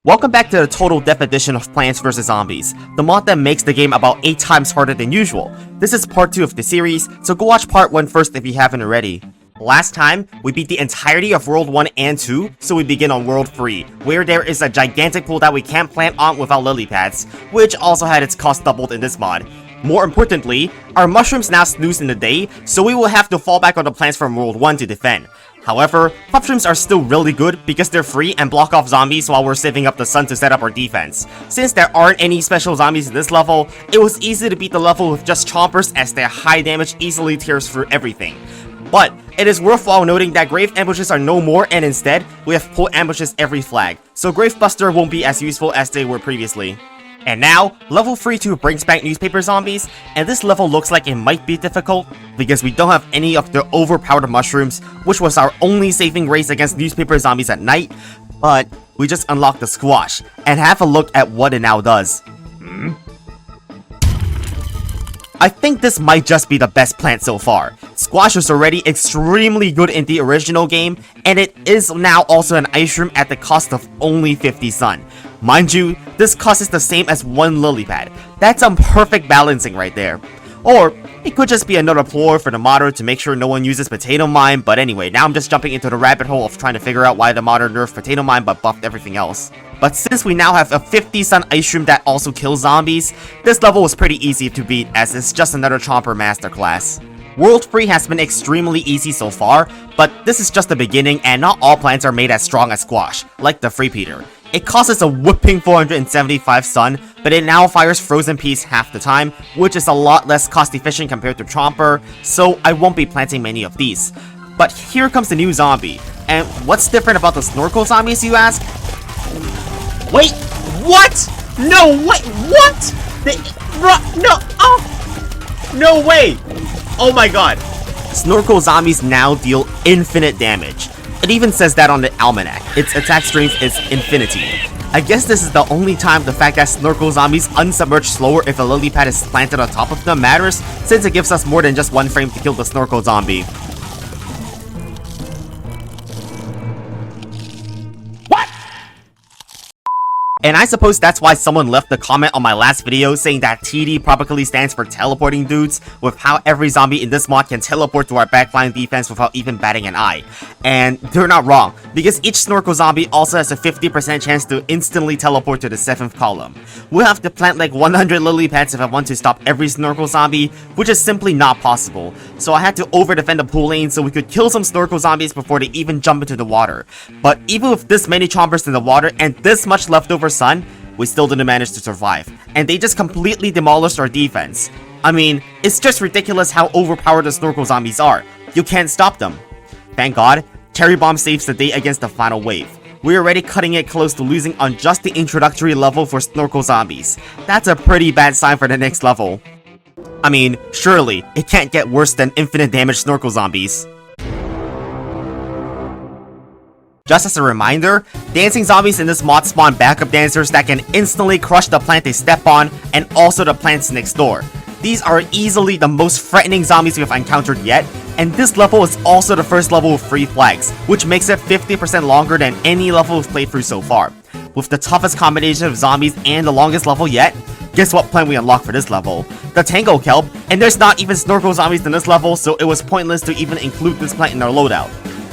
Welcome back to the Total Death edition of Plants vs Zombies, the mod that makes the game about 8 times harder than usual. This is part 2 of the series, so go watch part 1 first if you haven't already. Last time, we beat the entirety of World 1 and 2, so we begin on World 3, where there is a gigantic pool that we can't plant on without lily pads, which also had its cost doubled in this mod. More importantly, our mushrooms now snooze in the day, so we will have to fall back on the plants from World 1 to defend. However, mushrooms are still really good because they're free and block off zombies while we're saving up the sun to set up our defense. Since there aren't any special zombies in this level, it was easy to beat the level with just chompers as their high damage easily tears through everything. But it is worthwhile noting that grave ambushes are no more, and instead, we have pull ambushes every flag, so Gravebuster won't be as useful as they were previously. And now, level 3-2 brings back newspaper zombies, and this level looks like it might be difficult because we don't have any of the overpowered mushrooms, which was our only saving grace against newspaper zombies at night, but we just unlocked the squash, and have a look at what it now does. I think this might just be the best plant so far. Squash was already extremely good in the original game, and it is now also an ice room at the cost of only 50 sun. Mind you, this cost is the same as 1 lily pad. That's some perfect balancing right there. Or, it could just be another ploy for the modder to make sure no one uses potato mine, but anyway, now I'm just jumping into the rabbit hole of trying to figure out why the modder nerfed potato mine but buffed everything else. But since we now have a 50 sun ice room that also kills zombies, this level was pretty easy to beat as it's just another chomper masterclass. World 3 has been extremely easy so far, but this is just the beginning and not all plants are made as strong as squash, like the Free Peter. It costs us a whopping 475 sun, but it now fires frozen peas half the time, which is a lot less cost efficient compared to chomper, so I won't be planting many of these. But here comes the new zombie, and what's different about the snorkel zombies, you ask? Wait, what? No, wait, what? No, oh, no way. Oh my god. Snorkel zombies now deal infinite damage. It even says that on the almanac. Its attack strength is infinity. I guess this is the only time the fact that snorkel zombies unsubmerge slower if a lily pad is planted on top of them matters, since it gives us more than just 1 frame to kill the snorkel zombie. And I suppose that's why someone left a comment on my last video saying that TD probably stands for teleporting dudes, with how every zombie in this mod can teleport to our backline defense without even batting an eye. And they're not wrong, because each snorkel zombie also has a 50% chance to instantly teleport to the 7th column. We'll have to plant like 100 lily pads if I want to stop every snorkel zombie, which is simply not possible. So I had to over-defend the pool lane so we could kill some snorkel zombies before they even jump into the water. But even with this many chompers in the water and this much leftover sun, we still didn't manage to survive, and they just completely demolished our defense. I mean, it's just ridiculous how overpowered the snorkel zombies are. You can't stop them. Thank god, Cherry Bomb saves the day against the final wave. We're already cutting it close to losing on just the introductory level for snorkel zombies. That's a pretty bad sign for the next level. I mean, surely, it can't get worse than infinite damage snorkel zombies. Just as a reminder, dancing zombies in this mod spawn backup dancers that can instantly crush the plant they step on and also the plants next door. These are easily the most threatening zombies we've encountered yet, and this level is also the first level with free flags, which makes it 50% longer than any level we've played through so far. With the toughest combination of zombies and the longest level yet, guess what plant we unlocked for this level? The Tango Kelp, and there's not even snorkel zombies in this level, so it was pointless to even include this plant in our loadout.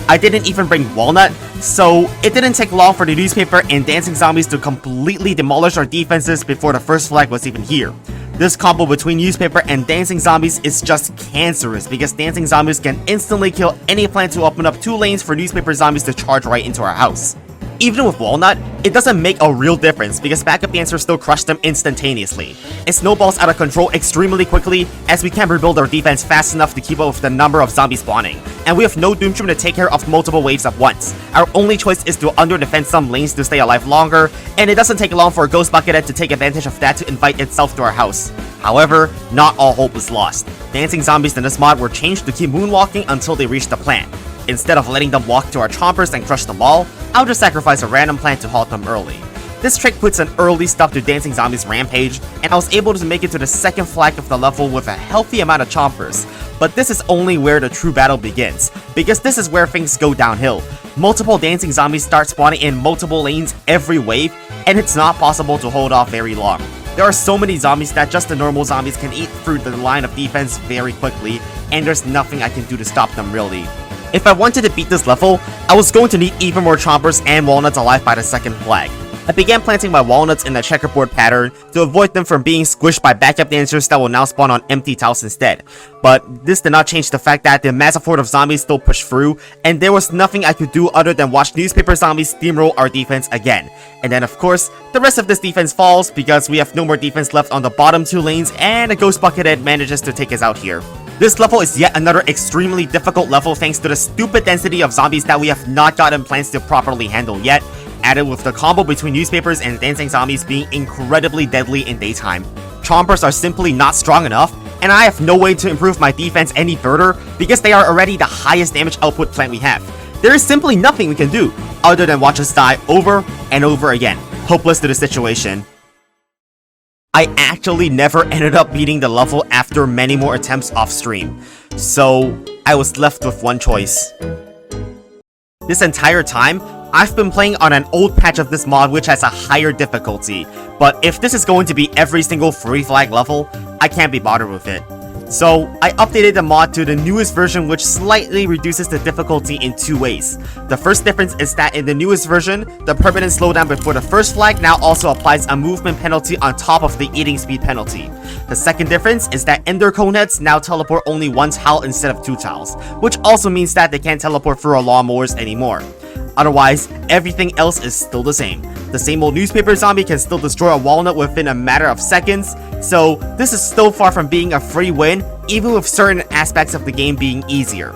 I didn't even bring Walnut, so it didn't take long for the newspaper and dancing zombies to completely demolish our defenses before the first flag was even here. This combo between newspaper and dancing zombies is just cancerous because dancing zombies can instantly kill any plant to open up 2 lanes for newspaper zombies to charge right into our house. Even with Walnut, it doesn't make a real difference because backup dancers still crush them instantaneously. It snowballs out of control extremely quickly as we can't rebuild our defense fast enough to keep up with the number of zombies spawning, and we have no Doomstream to take care of multiple waves at once. Our only choice is to under-defend some lanes to stay alive longer, and it doesn't take long for a Ghost Buckethead to take advantage of that to invite itself to our house. However, not all hope is lost. Dancing zombies in this mod were changed to keep moonwalking until they reach the plant. Instead of letting them walk to our chompers and crush them all, I'll just sacrifice a random plant to halt them early. This trick puts an early stop to Dancing Zombies' rampage, and I was able to make it to the 2nd flag of the level with a healthy amount of chompers. But this is only where the true battle begins, because this is where things go downhill. Multiple dancing zombies start spawning in multiple lanes every wave, and it's not possible to hold off very long. There are so many zombies that just the normal zombies can eat through the line of defense very quickly, and there's nothing I can do to stop them really. If I wanted to beat this level, I was going to need even more chompers and walnuts alive by the second flag. I began planting my walnuts in a checkerboard pattern to avoid them from being squished by backup dancers that will now spawn on empty tiles instead. But this did not change the fact that the massive horde of zombies still pushed through, and there was nothing I could do other than watch newspaper zombies steamroll our defense again. And then of course, the rest of this defense falls because we have no more defense left on the bottom 2 lanes, and a ghost buckethead manages to take us out here. This level is yet another extremely difficult level thanks to the stupid density of zombies that we have not gotten plans to properly handle yet, added with the combo between newspapers and dancing zombies being incredibly deadly in daytime. Chompers are simply not strong enough, and I have no way to improve my defense any further because they are already the highest damage output plant we have. There is simply nothing we can do other than watch us die over and over again, hopeless to the situation. I actually never ended up beating the level after many more attempts off stream, so I was left with one choice. This entire time, I've been playing on an old patch of this mod which has a higher difficulty, but if this is going to be every single free flag level, I can't be bothered with it. So I updated the mod to the newest version which slightly reduces the difficulty in 2 ways. The first difference is that in the newest version, the permanent slowdown before the first flag now also applies a movement penalty on top of the eating speed penalty. The second difference is that ender coneheads now teleport only 1 tile instead of 2 tiles, which also means that they can't teleport through our lawnmowers anymore. Otherwise, everything else is still the same. The same old newspaper zombie can still destroy a walnut within a matter of seconds, so this is still far from being a free win, even with certain aspects of the game being easier.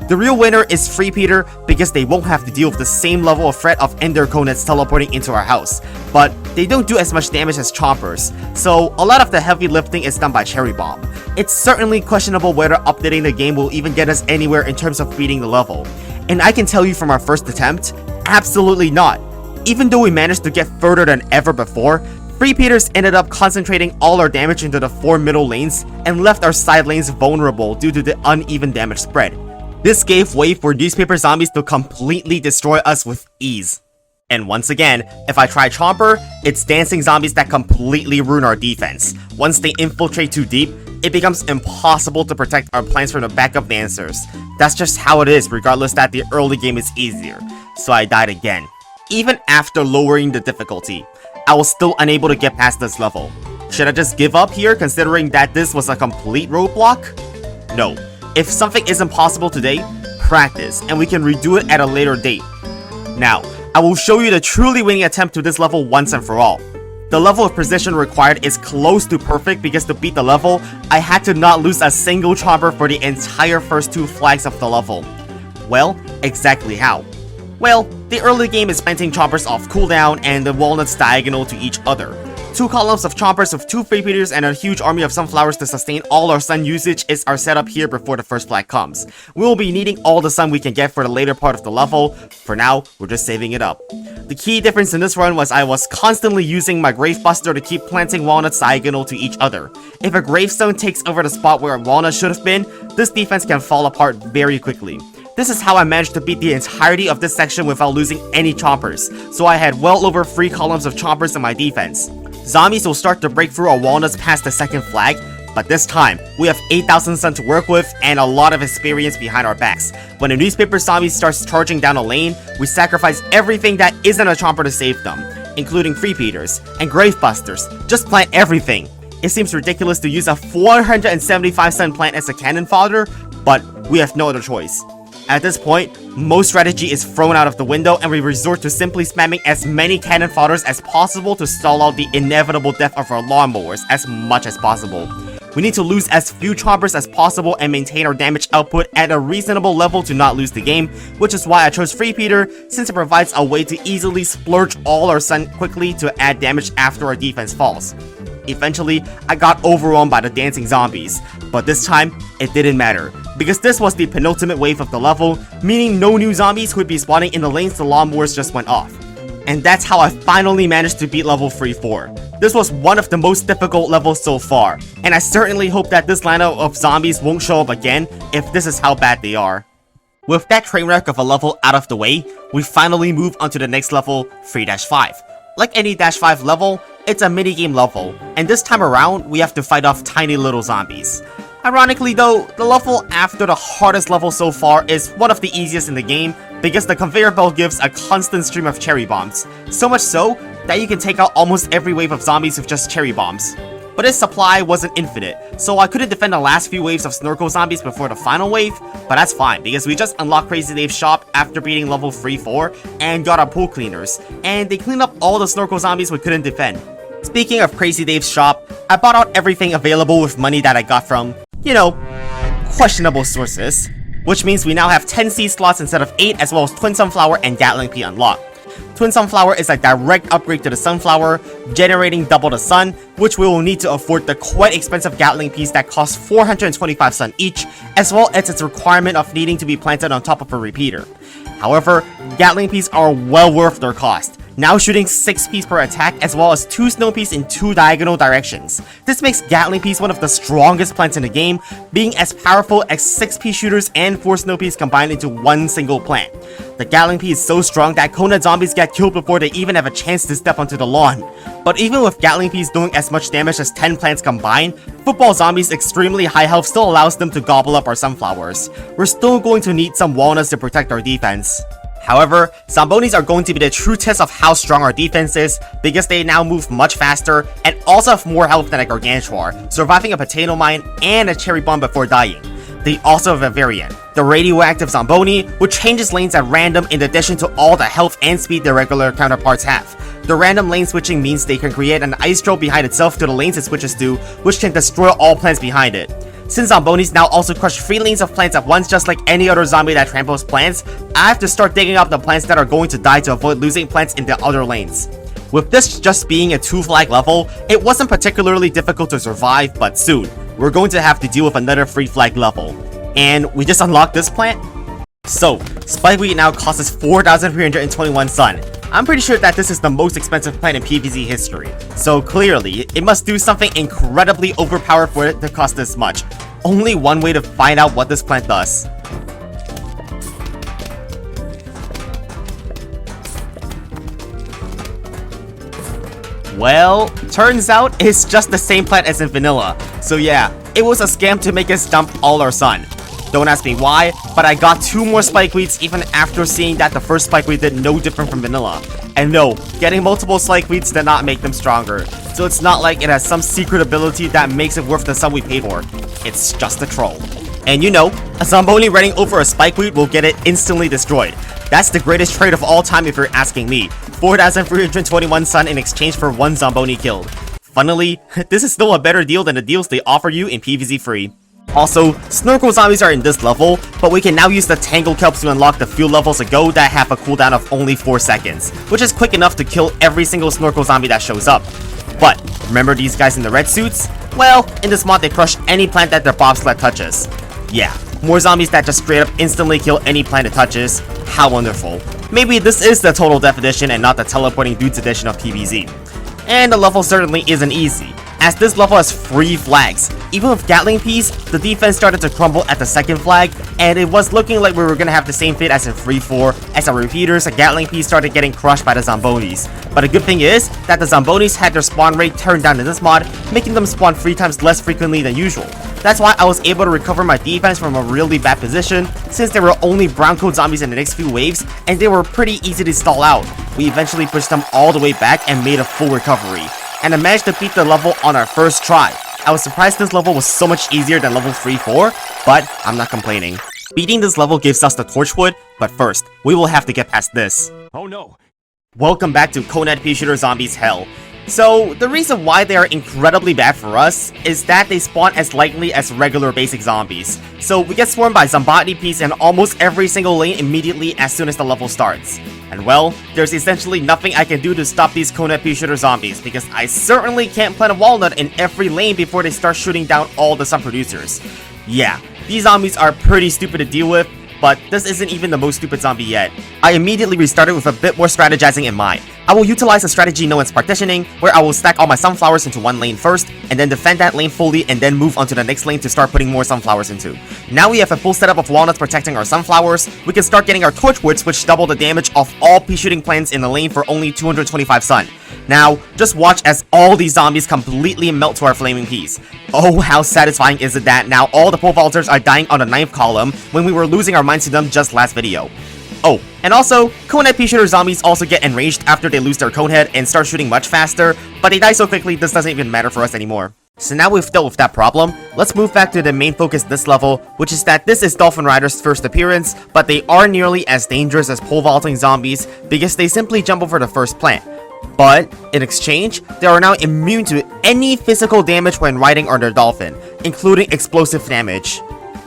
The real winner is Free Peter because they won't have to deal with the same level of threat of ender coneheads teleporting into our house, but they don't do as much damage as chompers, so a lot of the heavy lifting is done by Cherry Bomb. It's certainly questionable whether updating the game will even get us anywhere in terms of beating the level. And I can tell you from our first attempt, absolutely not. Even though we managed to get further than ever before, Free Peters ended up concentrating all our damage into the 4 middle lanes and left our side lanes vulnerable due to the uneven damage spread. This gave way for newspaper zombies to completely destroy us with ease. And once again, if I try Chomper, it's dancing zombies that completely ruin our defense. Once they infiltrate too deep, it becomes impossible to protect our plants from the backup dancers. That's just how it is, regardless that the early game is easier. So I died again. Even after lowering the difficulty, I was still unable to get past this level. Should I just give up here considering that this was a complete roadblock? No. If something isn't possible today, practice, and we can redo it at a later date. Now, I will show you the truly winning attempt to this level once and for all. The level of precision required is close to perfect because to beat the level, I had to not lose a single chomper for the entire first 2 flags of the level. Well, exactly how? Well, the early game is planting chompers off cooldown and the walnuts diagonal to each other. 2 columns of chompers with 2 Free Peters and a huge army of sunflowers to sustain all our sun usage is our setup here before the first flag comes. We will be needing all the sun we can get for the later part of the level. For now, we're just saving it up. The key difference in this run was I was constantly using my Gravebuster to keep planting walnuts diagonal to each other. If a gravestone takes over the spot where a walnut should have been, this defense can fall apart very quickly. This is how I managed to beat the entirety of this section without losing any chompers, so I had well over 3 columns of chompers in my defense. Zombies will start to break through our walnuts past the second flag, but this time, we have 8,000 sun to work with and a lot of experience behind our backs. When a newspaper zombie starts charging down a lane, we sacrifice everything that isn't a chomper to save them, including Free Peters and Gravebusters. Just plant everything. It seems ridiculous to use a 475 sun plant as a cannon fodder, but we have no other choice. At this point, most strategy is thrown out of the window and we resort to simply spamming as many cannon fodders as possible to stall out the inevitable death of our lawnmowers as much as possible. We need to lose as few chompers as possible and maintain our damage output at a reasonable level to not lose the game, which is why I chose Free Peter, since it provides a way to easily splurge all our sun quickly to add damage after our defense falls. Eventually, I got overwhelmed by the dancing zombies, but this time, it didn't matter, because this was the penultimate wave of the level, meaning no new zombies would be spawning in the lanes the lawnmowers just went off. And that's how I finally managed to beat level 3-4. This was one of the most difficult levels so far, and I certainly hope that this lineup of zombies won't show up again if this is how bad they are. With that train wreck of a level out of the way, we finally move on to the next level, 3-5. Like any Dash 5 level, it's a minigame level, and this time around, we have to fight off tiny little zombies. Ironically though, the level after the hardest level so far is one of the easiest in the game because the conveyor belt gives a constant stream of cherry bombs, so much so that you can take out almost every wave of zombies with just cherry bombs. But its supply wasn't infinite, so I couldn't defend the last few waves of snorkel zombies before the final wave, but that's fine because we just unlocked Crazy Dave's shop after beating level 3-4 and got our pool cleaners, and they cleaned up all the snorkel zombies we couldn't defend. Speaking of Crazy Dave's shop, I bought out everything available with money that I got from, you know, questionable sources, which means we now have 10 seed slots instead of 8 as well as Twin Sunflower and Gatling Pea unlocked. Twin Sunflower is a direct upgrade to the Sunflower, generating double the sun, which we will need to afford the quite expensive Gatling Peas that cost 425 sun each, as well as its requirement of needing to be planted on top of a repeater. However, Gatling Peas are well worth their cost, now shooting 6 peas per attack as well as 2 snow peas in 2 diagonal directions. This makes Gatling Peas one of the strongest plants in the game, being as powerful as 6 pea shooters and 4 snow peas combined into one single plant. The Gatling Pea is so strong that Conad zombies get killed before they even have a chance to step onto the lawn. But even with Gatling Peas doing as much damage as 10 plants combined, Football Zombies' extremely high health still allows them to gobble up our sunflowers. We're still going to need some walnuts to protect our defense. However, Zombonis are going to be the true test of how strong our defense is because they now move much faster and also have more health than a Gargantuar, surviving a potato mine and a cherry bomb before dying. They also have a variant, the radioactive Zomboni, which changes lanes at random in addition to all the health and speed their regular counterparts have. The random lane switching means they can create an ice trail behind itself to the lanes it switches to, which can destroy all plants behind it. Since Zombonis now also crush 3 lanes of plants at once just like any other zombie that tramples plants, I have to start digging up the plants that are going to die to avoid losing plants in the other lanes. With this just being a 2 flag level, it wasn't particularly difficult to survive, but soon, we're going to have to deal with another 3 flag level. And we just unlocked this plant? So, Spikeweed now costs us 4,321 sun. I'm pretty sure that this is the most expensive plant in PvZ history. So clearly, it must do something incredibly overpowered for it to cost this much. Only one way to find out what this plant does. Well, turns out it's just the same plant as in vanilla. So yeah, it was a scam to make us dump all our sun. Don't ask me why, but I got 2 more Spikeweeds even after seeing that the first Spikeweed did no different from vanilla. And no, getting multiple Spikeweeds did not make them stronger, so it's not like it has some secret ability that makes it worth the sum we paid for. It's just a troll. And you know, a Zomboni running over a Spikeweed will get it instantly destroyed. That's the greatest trade of all time if you're asking me. 4,321 sun in exchange for 1 Zomboni killed. Funnily, this is still a better deal than the deals they offer you in PvZ free. Also, Snorkel Zombies are in this level, but we can now use the Tangle Kelps to unlock the few levels ago that have a cooldown of only 4 seconds, which is quick enough to kill every single Snorkel Zombie that shows up. But, remember these guys in the red suits? Well, in this mod they crush any plant that their bobsled touches. Yeah, more zombies that just straight up instantly kill any plant it touches. How wonderful. Maybe this is the total definition and not the teleporting dudes edition of PvZ. And the level certainly isn't easy, as this level has 3 flags. Even with Gatling Peas, the defense started to crumble at the 2nd flag, and it was looking like we were gonna have the same fate as in 3-4, as our repeaters and Gatling Peas started getting crushed by the Zombonis. But the good thing is that the Zombonis had their spawn rate turned down in this mod, making them spawn 3 times less frequently than usual. That's why I was able to recover my defense from a really bad position, since there were only brown coat zombies in the next few waves, and they were pretty easy to stall out. We eventually pushed them all the way back and made a full recovery, and I managed to beat the level on our first try. I was surprised this level was so much easier than level 3-4, but I'm not complaining. Beating this level gives us the Torchwood, but first, we will have to get past this. Oh no! Welcome back to Conad Pea Shooter Zombies Hell. So, the reason why they are incredibly bad for us is that they spawn as lightly as regular basic zombies. So we get swarmed by ZomBotany Peas in almost every single lane immediately as soon as the level starts. And well, there's essentially nothing I can do to stop these Conad Pea Shooter zombies, because I certainly can't plant a walnut in every lane before they start shooting down all the sun producers. Yeah, these zombies are pretty stupid to deal with, but this isn't even the most stupid zombie yet. I immediately restarted with a bit more strategizing in mind. I will utilize a strategy known as partitioning, where I will stack all my sunflowers into one lane first, and then defend that lane fully and then move onto the next lane to start putting more sunflowers into. Now we have a full setup of walnuts protecting our sunflowers, we can start getting our torchwoods which double the damage of all pea shooting plants in the lane for only 225 sun. Now, just watch as all these zombies completely melt to our flaming peas. Oh, how satisfying is it that now all the pole vaulters are dying on the 9th column when we were losing our minds to them just last video. Oh, and also, Conehead pea shooter zombies also get enraged after they lose their Conehead and start shooting much faster, but they die so quickly this doesn't even matter for us anymore. So now we've dealt with that problem, let's move back to the main focus this level, which is that this is Dolphin Riders' first appearance, but they are nearly as dangerous as pole vaulting zombies because they simply jump over the first plant. But, in exchange, they are now immune to any physical damage when riding on their dolphin, including explosive damage.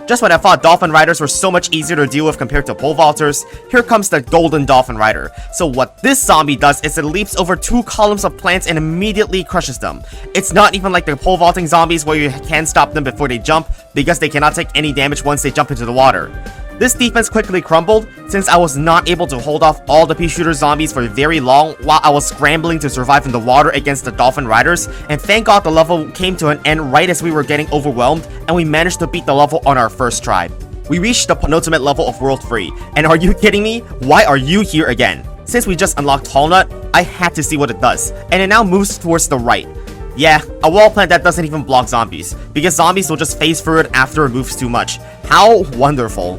Just when I thought Dolphin Riders were so much easier to deal with compared to pole vaulters, here comes the Golden Dolphin Rider. So what this zombie does is it leaps over 2 columns of plants and immediately crushes them. It's not even like the pole vaulting zombies where you can stop them before they jump, because they cannot take any damage once they jump into the water. This defense quickly crumbled since I was not able to hold off all the pea shooter zombies for very long while I was scrambling to survive in the water against the Dolphin Riders, and thank God the level came to an end right as we were getting overwhelmed and we managed to beat the level on our first try. We reached the penultimate level of World 3, and are you kidding me? Why are you here again? Since we just unlocked Tall Nut, I had to see what it does, and it now moves towards the right. Yeah, a wall plant that doesn't even block zombies, because zombies will just phase through it after it moves too much. How wonderful.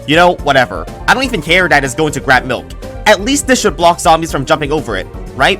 You know, whatever. I don't even care that it's going to grab milk. At least this should block zombies from jumping over it, right?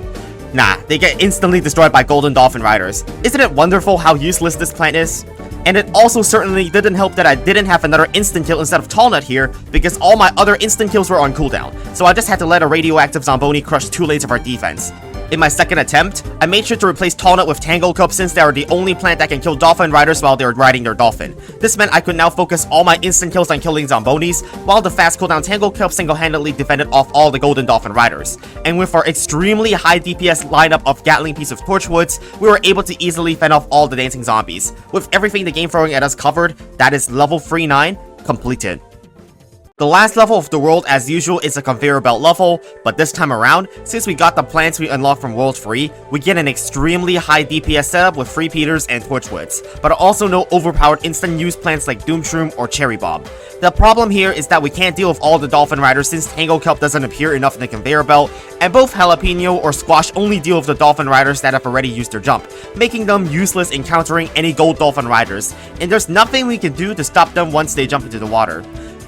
Nah, they get instantly destroyed by Golden Dolphin Riders. Isn't it wonderful how useless this plant is? And it also certainly didn't help that I didn't have another instant kill instead of Tall Nut here, because all my other instant kills were on cooldown, so I just had to let a radioactive ZomBotany crush 2 lanes of our defense. In my second attempt, I made sure to replace Tall Nut with Tangle Cup since they are the only plant that can kill Dolphin Riders while they're riding their dolphin. This meant I could now focus all my instant kills on killing Zombonis, while the fast cooldown Tangle Cup single-handedly defended off all the Golden Dolphin Riders. And with our extremely high DPS lineup of Gatling piece of Torchwoods, we were able to easily fend off all the dancing zombies. With everything the game throwing at us covered, that is level 3-9 completed. The last level of the world, as usual, is a conveyor belt level, but this time around, since we got the plants we unlocked from World 3, we get an extremely high DPS setup with Free Peters and Torchwoods, but also no overpowered instant use plants like Doomshroom or Cherry Bomb. The problem here is that we can't deal with all the Dolphin Riders since Tangle Kelp doesn't appear enough in the conveyor belt, and both Jalapeno or Squash only deal with the Dolphin Riders that have already used their jump, making them useless in countering any Gold Dolphin Riders, and there's nothing we can do to stop them once they jump into the water.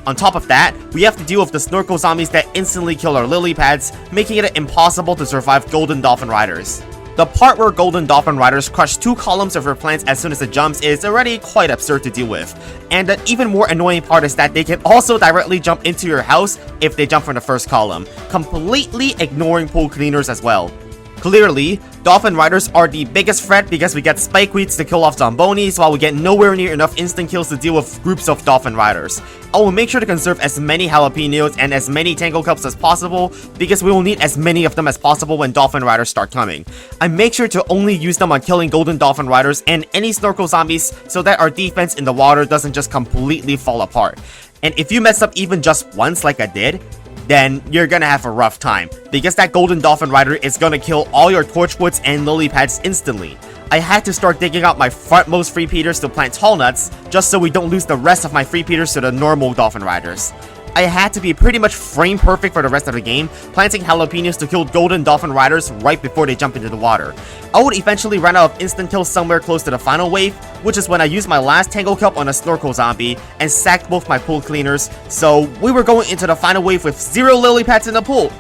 On top of that, we have to deal with the Snorkel zombies that instantly kill our lily pads, making it impossible to survive Golden Dolphin Riders. The part where Golden Dolphin Riders crush 2 columns of your plants as soon as it jumps is already quite absurd to deal with. And the even more annoying part is that they can also directly jump into your house if they jump from the first column, completely ignoring pool cleaners as well. Clearly, Dolphin Riders are the biggest threat because we get Spikeweeds to kill off Zombonis while we get nowhere near enough instant kills to deal with groups of Dolphin Riders. I will make sure to conserve as many Jalapenos and as many Tangle Cups as possible because we will need as many of them as possible when Dolphin Riders start coming. I make sure to only use them on killing Golden Dolphin Riders and any Snorkel zombies so that our defense in the water doesn't just completely fall apart. And if you mess up even just once like I did, then you're gonna have a rough time, because that Golden Dolphin Rider is gonna kill all your Torchwoods and Lily Pads instantly. I had to start digging out my frontmost Free Peters to plant Tall Nuts, just so we don't lose the rest of my Free Peters to the normal Dolphin Riders. I had to be pretty much frame perfect for the rest of the game, planting Jalapenos to kill Golden Dolphin Riders right before they jump into the water. I would eventually run out of instant kills somewhere close to the final wave, which is when I used my last Tangle Kelp on a Snorkel zombie and sacked both my pool cleaners, so we were going into the final wave with 0 lily pads in the pool.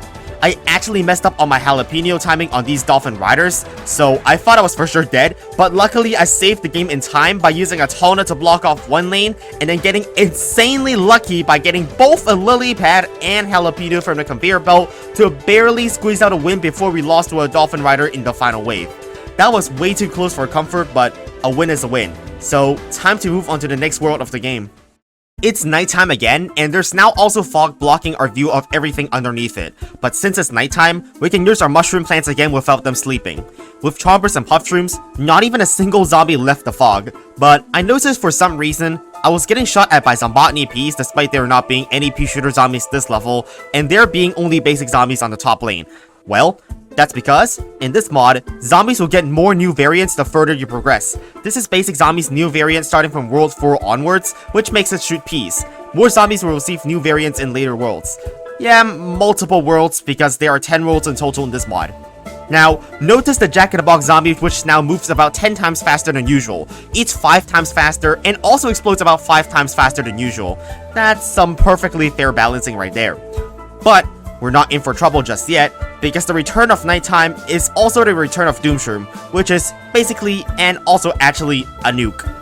I actually messed up on my Jalapeno timing on these Dolphin Riders, so I thought I was for sure dead, but luckily I saved the game in time by using a Tall Nut to block off one lane, and then getting insanely lucky by getting both a Lily Pad and Jalapeno from the conveyor belt to barely squeeze out a win before we lost to a Dolphin Rider in the final wave. That was way too close for comfort, but a win is a win, so time to move on to the next world of the game. It's nighttime again, and there's now also fog blocking our view of everything underneath it, but since it's nighttime, we can use our mushroom plants again without them sleeping. With Chompers and Puffshrooms, not even a single zombie left the fog, but I noticed for some reason, I was getting shot at by ZomBotany Peas despite there not being any pea shooter zombies this level, and there being only basic zombies on the top lane. Well, that's because, in this mod, zombies will get more new variants the further you progress. This is basic zombies new variant starting from World 4 onwards, which makes it shoot peas. More zombies will receive new variants in later worlds. Yeah, multiple worlds, because there are 10 worlds in total in this mod. Now, notice the Jack-in-the-Box zombie, which now moves about 10 times faster than usual, eats 5 times faster, and also explodes about 5 times faster than usual. That's some perfectly fair balancing right there. But we're not in for trouble just yet, because the return of nighttime is also the return of Doomshroom, which is basically and also actually a nuke.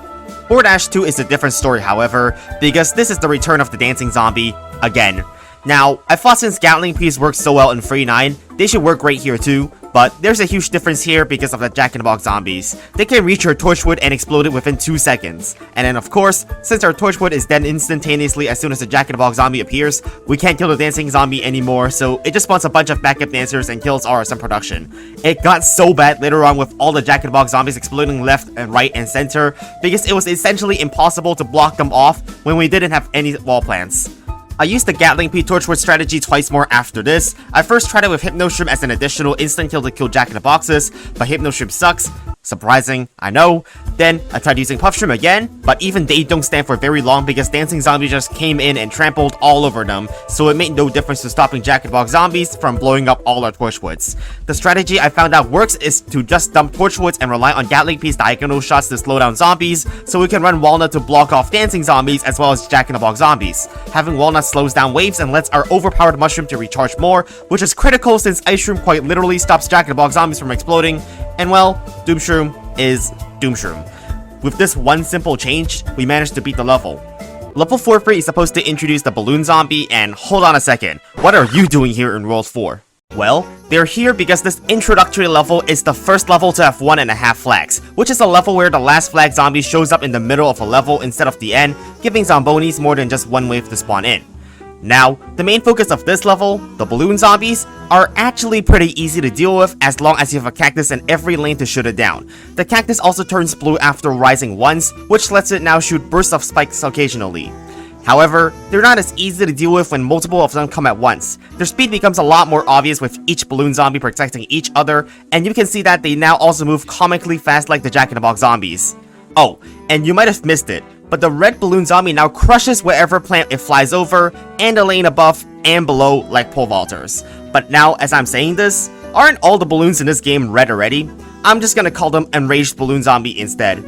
4-2 is a different story, however, because this is the return of the dancing zombie again. Now, I thought since Gatling Peas worked so well in 3.9, they should work great here too, but there's a huge difference here because of the Jack-in-the-Box zombies. They can reach your Torchwood and explode it within 2 seconds. And then of course, since our Torchwood is dead instantaneously as soon as the Jack-in-the-Box zombie appears, we can't kill the dancing zombie anymore, so it just spawns a bunch of backup dancers and kills our SM production. It got so bad later on with all the Jack-in-the-Box zombies exploding left and right and center, because it was essentially impossible to block them off when we didn't have any wall plants. I used the Gatling P Torchwood strategy twice more after this. I first tried it with Hypnoshroom as an additional instant kill to kill Jack-in-the-Boxes, but Hypnoshroom sucks. Surprising, I know. Then, I tried using Puffshroom again, but even they don't stand for very long because Dancing Zombie just came in and trampled all over them, so it made no difference to stopping Jack-in-the-Box zombies from blowing up all our Torchwoods. The strategy I found out works is to just dump Torchwoods and rely on Gatling P's diagonal shots to slow down zombies, so we can run Walnut to block off Dancing Zombies as well as Jack-in-the-Box zombies. Having Walnut slows down waves and lets our overpowered Mushroom to recharge more, which is critical since Ice Shroom quite literally stops Jack-in-the-Box zombies from exploding, and well, Doomshroom is Doomshroom. With this one simple change, we managed to beat the level. Level 4-3 is supposed to introduce the Balloon Zombie, and hold on a second, what are you doing here in World 4? Well, they're here because this introductory level is the first level to have 1.5 flags, which is a level where the last flag zombie shows up in the middle of a level instead of the end, giving Zombonis more than just one wave to spawn in. Now, the main focus of this level, the balloon zombies, are actually pretty easy to deal with as long as you have a cactus in every lane to shoot it down. The cactus also turns blue after rising once, which lets it now shoot bursts of spikes occasionally. However, they're not as easy to deal with when multiple of them come at once. Their speed becomes a lot more obvious with each balloon zombie protecting each other, and you can see that they now also move comically fast like the Jack-in-the-Box zombies. Oh, and you might have missed it, but the red balloon zombie now crushes whatever plant it flies over, and the lane above and below like pole vaulters. But now, as I'm saying this, aren't all the balloons in this game red already? I'm just gonna call them Enraged Balloon Zombie instead.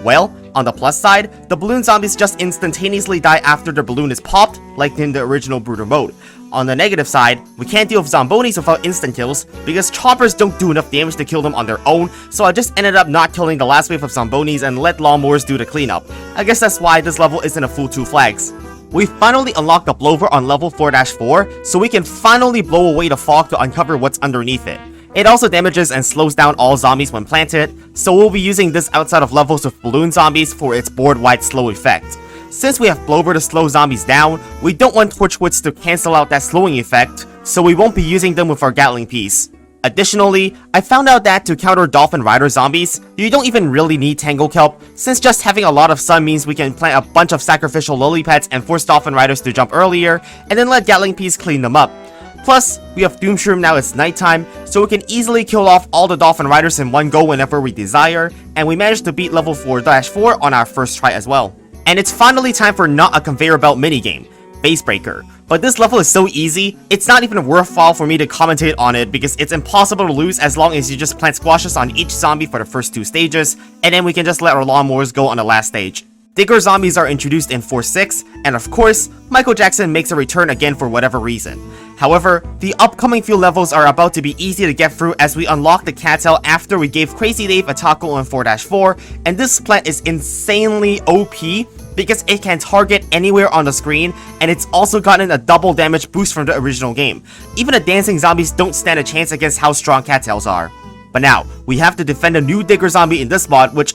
Well, on the plus side, the balloon zombies just instantaneously die after their balloon is popped, like in the original Brooder mode. On the negative side, we can't deal with Zombonis without instant kills, because choppers don't do enough damage to kill them on their own, so I just ended up not killing the last wave of Zombonis and let lawnmowers do the cleanup. I guess that's why this level isn't a full 2 flags. We finally unlocked the blower on level 4-4, so we can finally blow away the fog to uncover what's underneath it. It also damages and slows down all zombies when planted, so we'll be using this outside of levels with balloon zombies for its board-wide slow effect. Since we have Blower to slow zombies down, we don't want Torchwoods to cancel out that slowing effect, so we won't be using them with our Gatling piece. Additionally, I found out that to counter Dolphin Rider zombies, you don't even really need Tangle Kelp, since just having a lot of sun means we can plant a bunch of sacrificial lily pads and force Dolphin Riders to jump earlier, and then let Gatling piece clean them up. Plus, we have Doomshroom now it's nighttime, so we can easily kill off all the Dolphin Riders in one go whenever we desire, and we managed to beat level 4-4 on our first try as well. And it's finally time for not a conveyor belt minigame, Base Breaker. But this level is so easy, it's not even worthwhile for me to commentate on it because it's impossible to lose as long as you just plant squashes on each zombie for the first 2 stages, and then we can just let our lawnmowers go on the last stage. Digger zombies are introduced in 4-6, and of course, Michael Jackson makes a return again for whatever reason. However, the upcoming few levels are about to be easy to get through as we unlock the Cattail after we gave Crazy Dave a tackle on 4-4, and this plant is insanely OP because it can target anywhere on the screen, and it's also gotten a double damage boost from the original game. Even the dancing zombies don't stand a chance against how strong Cattails are. But now, we have to defend a new Digger zombie in this mod, which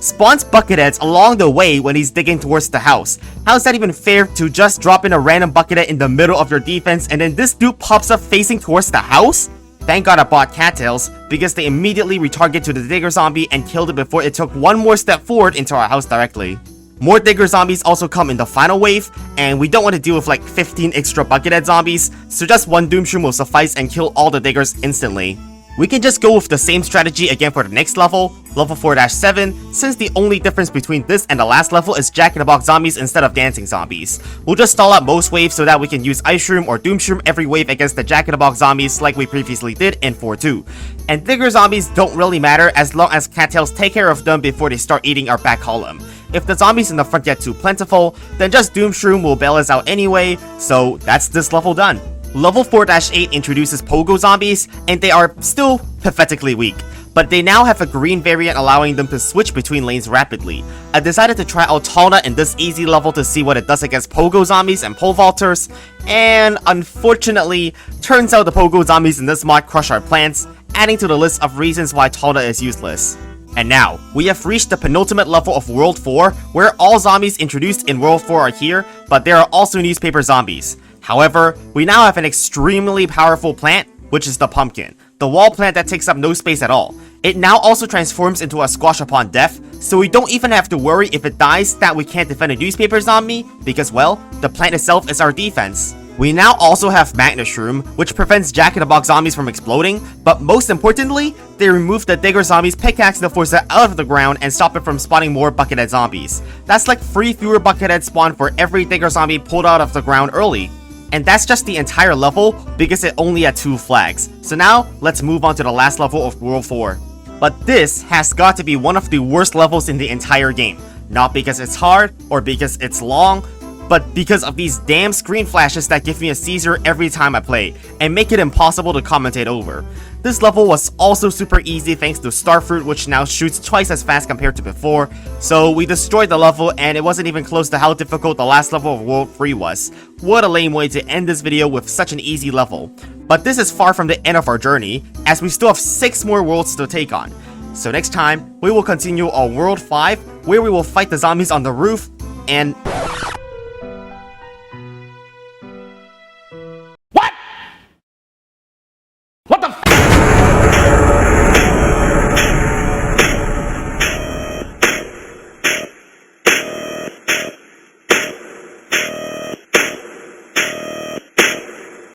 spawns bucketheads along the way when he's digging towards the house. How is that even fair to just drop in a random buckethead in the middle of your defense and then this dude pops up facing towards the house? Thank god I bought Cattails, because they immediately retarget to the Digger zombie and killed it before it took one more step forward into our house directly. More Digger zombies also come in the final wave, and we don't want to deal with like 15 extra buckethead zombies, so just one Doomshroom will suffice and kill all the Diggers instantly. We can just go with the same strategy again for the next level, level 4-7, since the only difference between this and the last level is Jack-in-the-Box zombies instead of dancing zombies. We'll just stall out most waves so that we can use Ice Shroom or Doom Shroom every wave against the Jack-in-the-Box zombies like we previously did in 4-2. And Digger zombies don't really matter as long as Cattails take care of them before they start eating our back column. If the zombies in the front get too plentiful, then just Doom Shroom will bail us out anyway, so that's this level done. Level 4-8 introduces Pogo zombies, and they are still pathetically weak, but they now have a green variant allowing them to switch between lanes rapidly. I decided to try out Talna in this easy level to see what it does against Pogo zombies and pole vaulters, and unfortunately, turns out the Pogo zombies in this mod crush our plants, adding to the list of reasons why Talna is useless. And now, we have reached the penultimate level of World 4, where all zombies introduced in World 4 are here, but there are also newspaper zombies. However, we now have an extremely powerful plant, which is the pumpkin, the wall plant that takes up no space at all. It now also transforms into a squash upon death, so we don't even have to worry if it dies that we can't defend a newspaper zombie, because well, the plant itself is our defense. We now also have Magna Shroom, which prevents Jack-in-the-Box zombies from exploding, but most importantly, they remove the Digger zombies' pickaxe to force it out of the ground and stop it from spawning more Buckethead zombies. That's like 3 fewer Buckethead spawn for every Digger zombie pulled out of the ground early. And that's just the entire level because it only had 2 flags. So now, let's move on to the last level of World 4. But this has got to be one of the worst levels in the entire game. Not because it's hard, or because it's long, but because of these damn screen flashes that give me a seizure every time I play, and make it impossible to commentate over. This level was also super easy thanks to Starfruit, which now shoots twice as fast compared to before, so we destroyed the level and it wasn't even close to how difficult the last level of World 3 was. What a lame way to end this video with such an easy level. But this is far from the end of our journey, as we still have 6 more worlds to take on. So next time, we will continue on World 5, where we will fight the zombies on the roof, and